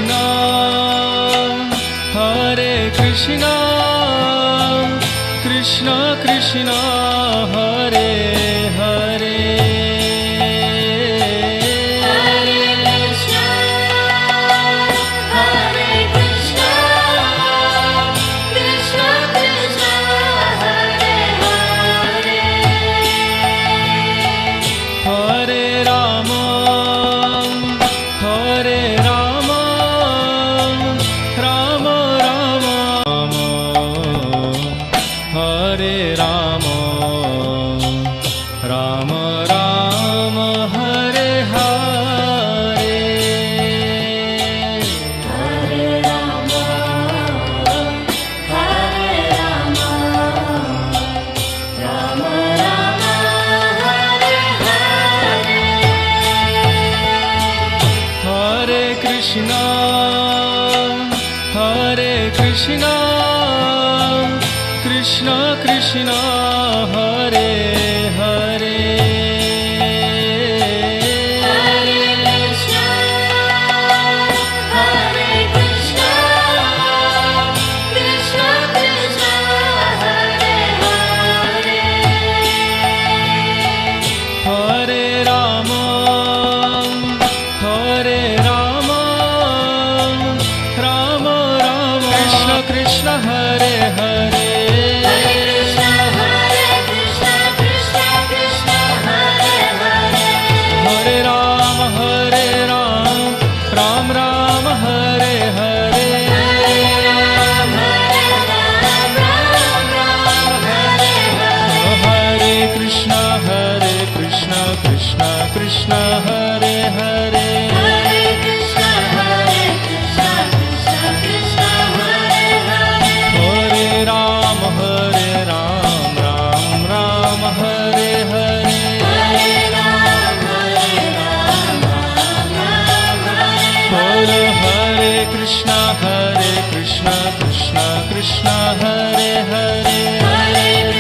Krishna, Hare Krishna, Krishna Krishna, Hare Hare. Krishna, Hare Krishna, Krishna Krishna, Hare Hare. Krishna Hare Hare, Hare Krishna Hare Krishna, Krishna Krishna Hare Hare, Hare Rama Ram Ram Hare Hare, Hare Rama Ram Ram Hare Hare, Hare Krishna Krishna Krishna Hare Hare, Hare Krishna Krishna Krishna Hare Hare, Hare Ram Ram Hare Hare, Hare Rama Ram Hare Hare, Hare Krishna Krishna Krishna Hare Hare, Hare